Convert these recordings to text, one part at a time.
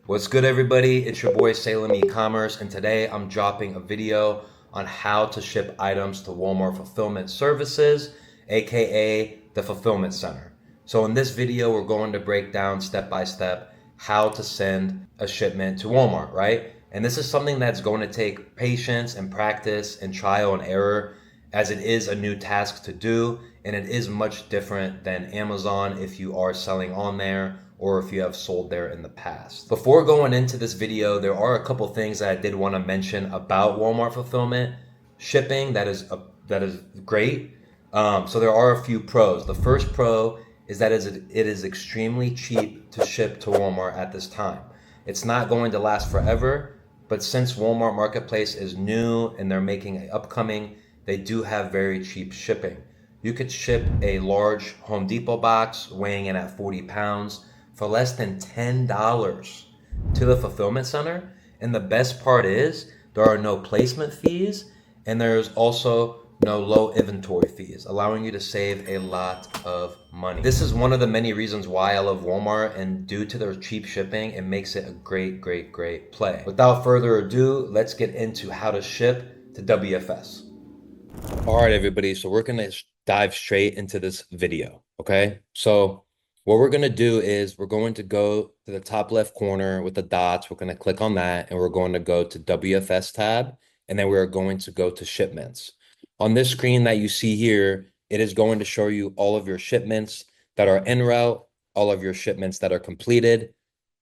What's good, everybody? It's your boy Salem E-commerce, and today I'm dropping a video on how to ship items to Walmart Fulfillment Services, aka the Fulfillment Center. So in this video, we're going to break down step by step how to send a shipment to Walmart, right? And this is something that's going to take patience and practice and trial and error, as it is a new task to do, and it is much different than Amazon if you are selling on there or if you have sold there in the past. Before going into this video, there are a couple things that I did want to mention about Walmart fulfillment shipping that is great. So there are a few pros. The first pro is that it is extremely cheap to ship to Walmart at this time. It's not going to last forever, but since Walmart Marketplace is new and they're making it upcoming, they do have very cheap shipping. You could ship a large Home Depot box weighing in at 40 pounds for less than $10 to the fulfillment center. And the best part is there are no placement fees and there's also no low inventory fees, allowing you to save a lot of money. This is one of the many reasons why I love Walmart, and due to their cheap shipping, it makes it a great, great, great play. Without further ado, let's get into how to ship to WFS. All right, everybody. So we're going to dive straight into this video. Okay. So what we're going to do is we're going to go to the top left corner with the dots. We're going to click on that and we're going to go to WFS tab. And then we're going to go to shipments. On this screen that you see here, it is going to show you all of your shipments that are en route, all of your shipments that are completed,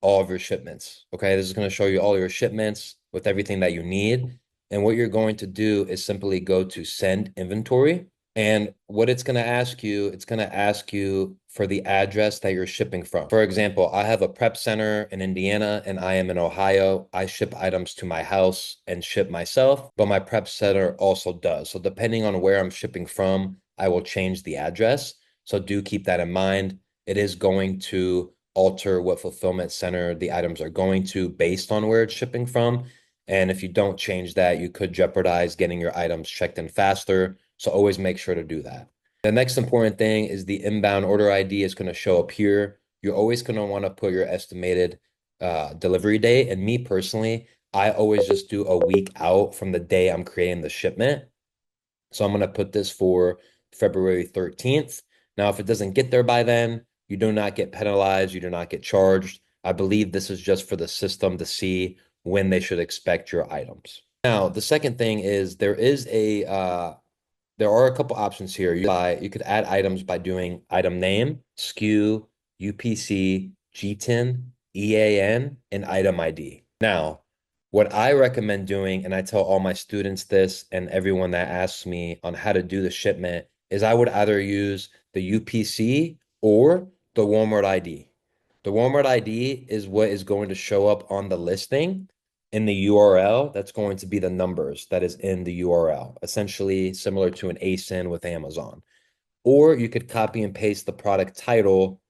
all of your shipments. Okay. This is going to show you all your shipments with everything that you need. And what you're going to do is simply go to send inventory. And what it's going to ask you, it's going to ask you for the address that you're shipping from. For example, I have a prep center in Indiana and I am in Ohio. I ship items to my house and ship myself, but my prep center also does. So depending on where I'm shipping from, I will change the address. So do keep that in mind. It is going to alter what fulfillment center the items are going to based on where it's shipping from. And if you don't change that, you could jeopardize getting your items checked in faster. So always make sure to do that. The next important thing is the inbound order ID is going to show up here. You're always going to want to put your estimated delivery date. And me personally, I always just do a week out from the day I'm creating the shipment. So I'm going to put this for February 13th. Now, if it doesn't get there by then, you do not get penalized. You do not get charged. I believe this is just for the system to see when they should expect your items. Now, the second thing is there are a couple options here. You could add items by doing item name, SKU, UPC, GTIN, EAN, and item ID. Now, what I recommend doing, and I tell all my students this and everyone that asks me on how to do the shipment, is I would either use the UPC or the Walmart ID. The Walmart ID is what is going to show up on the listing in the URL. That's going to be the numbers that is in the URL, essentially similar to an ASIN with Amazon. Or you could copy and paste the product title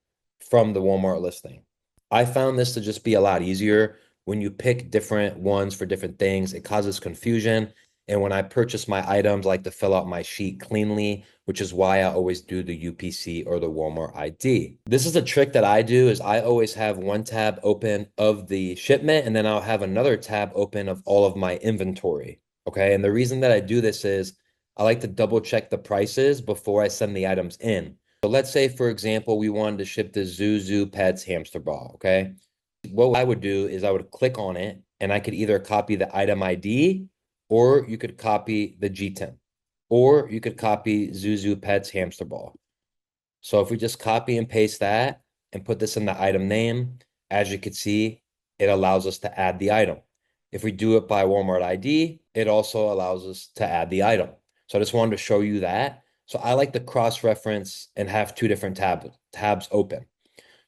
from the Walmart listing. I found this to just be a lot easier. When you pick different ones for different things, it causes confusion. And when I purchase my items, I like to fill out my sheet cleanly, which is why I always do the UPC or the Walmart ID. This is a trick that I do is I always have one tab open of the shipment, and then I'll have another tab open of all of my inventory. Okay. And the reason that I do this is I like to double check the prices before I send the items in. So let's say, for example, we wanted to ship the Zuzu Pets hamster ball. Okay. What I would do is I would click on it and I could either copy the item ID or you could copy the GTIN or you could copy Zuzu Pets hamster ball. So if we just copy and paste that and put this in the item name, as you can see, it allows us to add the item. If we do it by Walmart ID, it also allows us to add the item. So I just wanted to show you that. So I like to cross-reference and have two different tabs open.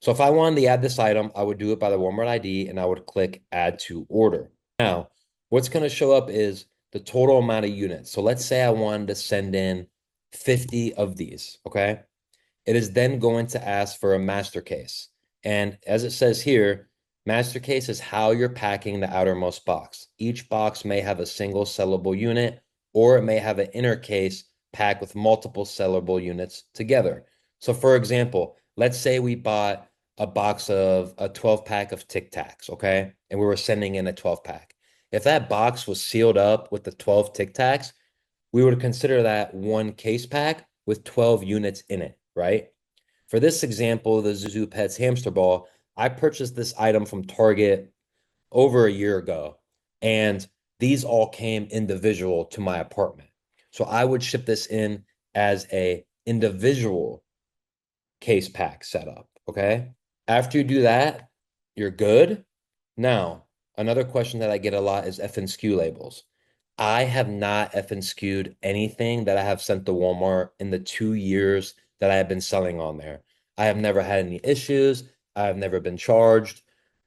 So if I wanted to add this item, I would do it by the Walmart ID and I would click add to order. Now, what's going to show up is the total amount of units. So let's say I wanted to send in 50 of these, okay? It is then going to ask for a master case. And as it says here, master case is how you're packing the outermost box. Each box may have a single sellable unit, or it may have an inner case packed with multiple sellable units together. So for example, let's say we bought a box of a 12 pack of Tic Tacs, okay? And we were sending in a 12 pack. If that box was sealed up with the 12 Tic Tacs, we would consider that one case pack with 12 units in it, right? For this example, the Zuzu Pets hamster ball, I purchased this item from Target over a year ago, and these all came individual to my apartment. So I would ship this in as a individual case pack setup, okay? After you do that, you're good. Now, another question that I get a lot is F and SKU labels. I have not F and SKU'd anything that I have sent to Walmart in the 2 years that I have been selling on there. I have never had any issues. I have never been charged.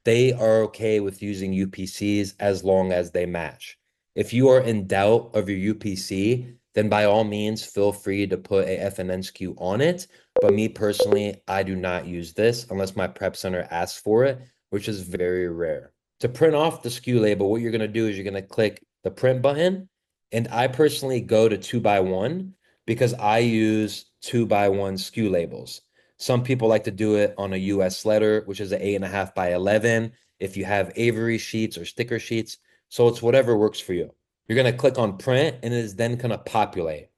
They are okay with using UPCs as long as they match. If you are in doubt of your UPC, then by all means, feel free to put a FNN SKU on it. But me personally, I do not use this unless my prep center asks for it, which is very rare. To print off the SKU label, what you're going to do is you're going to click the print button. And I personally go to 2x1 because I use 2x1 SKU labels. Some people like to do it on a US letter, which is an 8.5x11. If you have Avery sheets or sticker sheets. So it's whatever works for you. You're going to click on print and it is then going to populate.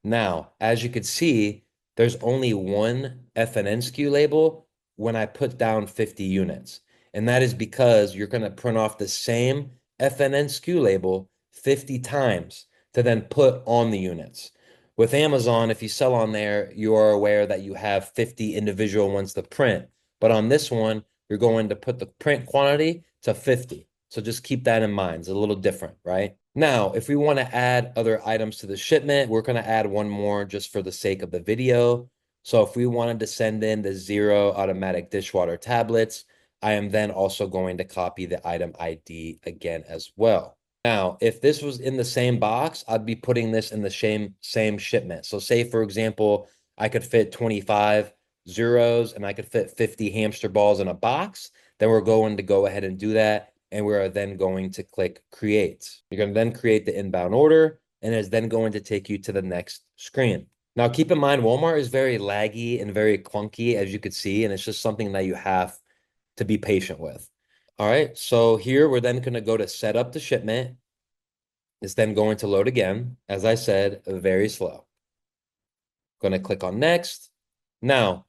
Now, as you can see, there's only one FNN SKU label when I put down 50 units. And that is because you're going to print off the same FNN SKU label 50 times to then put on the units. With Amazon, if you sell on there, you are aware that you have 50 individual ones to print. But on this one, you're going to put the print quantity to 50. So just keep that in mind. It's a little different, right? Now, if we want to add other items to the shipment, we're going to add one more just for the sake of the video. So if we wanted to send in the Zero automatic dishwater tablets, I am then also going to copy the item ID again as well. Now, if this was in the same box, I'd be putting this in the same shipment. So say, for example, I could fit 25 zeros and I could fit 50 hamster balls in a box, then we're going to go ahead and do that. And we are then going to click create. You're going to then create the inbound order, and it's then going to take you to the next screen. Now, keep in mind, Walmart is very laggy and very clunky, as you could see, and it's just something that you have to be patient with. All right, so here we're then going to go to set up the shipment. It's then going to load again. As I said, very slow. Going to click on next. Now,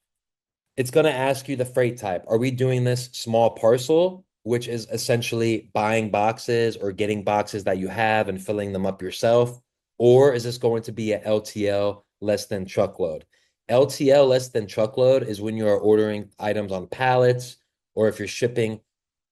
it's going to ask you the freight type. Are we doing this small parcel, which is essentially buying boxes or getting boxes that you have and filling them up yourself? Or is this going to be a LTL less than truckload? LTL less than truckload is when you are ordering items on pallets, or if you're shipping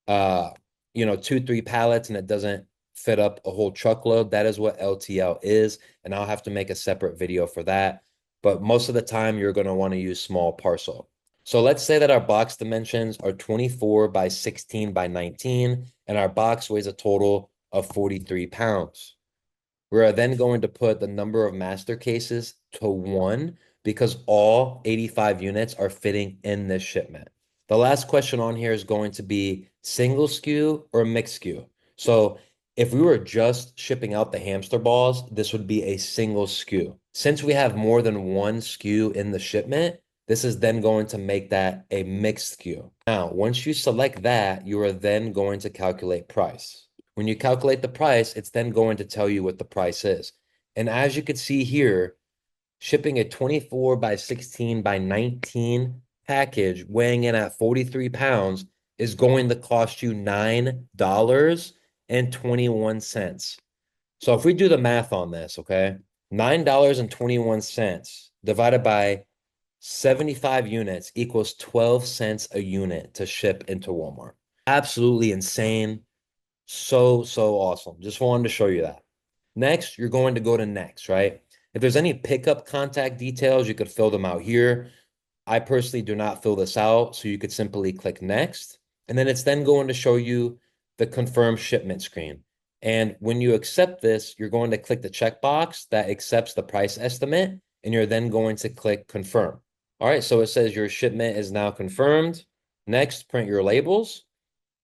2, 3 pallets and it doesn't fit up a whole truckload. That is what LTL is. And I'll have to make a separate video for that. But most of the time, you're going to want to use small parcel. So let's say that our box dimensions are 24 by 16 by 19, and our box weighs a total of 43 pounds. We're then going to put the number of master cases to 1 because all 85 units are fitting in this shipment. The last question on here is going to be single SKU or mixed SKU. So if we were just shipping out the hamster balls, this would be a single SKU. Since we have more than one SKU in the shipment, this is then going to make that a mixed SKU. Now, once you select that, you are then going to calculate price. When you calculate the price, it's then going to tell you what the price is. And as you can see here, shipping a 24 by 16 by 19 package weighing in at 43 pounds is going to cost you $9.21. So if we do the math on this, okay, $9.21 divided by 75 units equals 12 cents a unit to ship into Walmart. Absolutely insane. So awesome. Just wanted to show you that. Next, you're going to go to next, right? If there's any pickup contact details, you could fill them out here. I personally do not fill this out, so you could simply click next. And then it's then going to show you the confirm shipment screen. And when you accept this, you're going to click the checkbox that accepts the price estimate, and you're then going to click confirm. All right, so it says your shipment is now confirmed. Next, print your labels.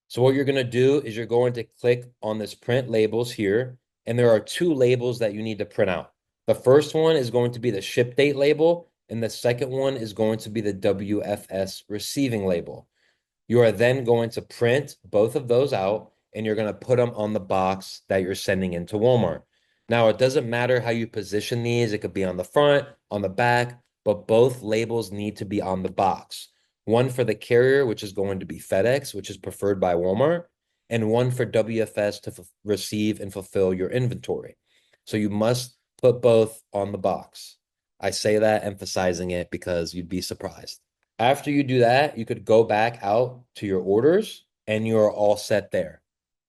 So what you're going to do is you're going to click on this print labels here, and there are 2 labels that you need to print out. The first one is going to be the ship date label, and the second one is going to be the WFS receiving label. You are then going to print both of those out and you're going to put them on the box that you're sending into Walmart. Now, it doesn't matter how you position these. It could be on the front, on the back, but both labels need to be on the box. One for the carrier, which is going to be FedEx, which is preferred by Walmart, and one for WFS to receive and fulfill your inventory. So you must put both on the box. I say that emphasizing it because you'd be surprised. After you do that, you could go back out to your orders and you're all set there.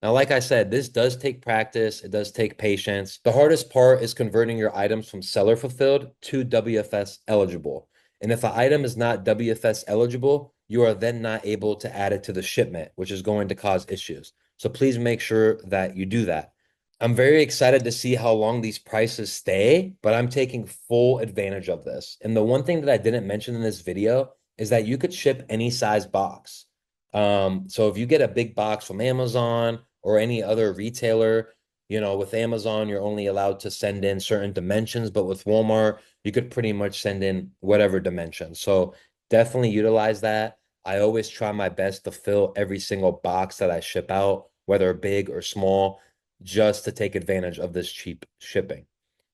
Now, like I said, this does take practice. It does take patience. The hardest part is converting your items from seller fulfilled to WFS eligible. And if an item is not WFS eligible, you are then not able to add it to the shipment, which is going to cause issues. So please make sure that you do that. I'm very excited to see how long these prices stay, but I'm taking full advantage of this. And the one thing that I didn't mention in this video is that you could ship any size box. So if you get a big box from Amazon or any other retailer, with Amazon, you're only allowed to send in certain dimensions, but with Walmart, you could pretty much send in whatever dimension. So definitely utilize that. I always try my best to fill every single box that I ship out, whether big or small, just to take advantage of this cheap shipping.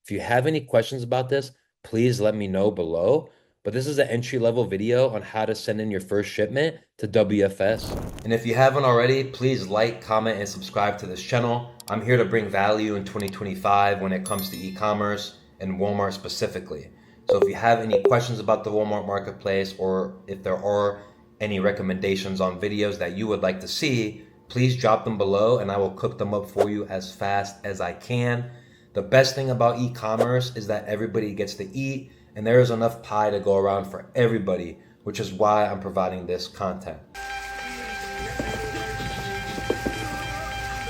If you have any questions about this, please let me know below. But this is an entry-level video on how to send in your first shipment to WFS. And if you haven't already, please like, comment, and subscribe to this channel. I'm here to bring value in 2025 when it comes to e-commerce and Walmart specifically. So if you have any questions about the Walmart marketplace, or if there are any recommendations on videos that you would like to see, please drop them below and I will cook them up for you as fast as I can. The best thing about e-commerce is that everybody gets to eat and there is enough pie to go around for everybody, which is why I'm providing this content.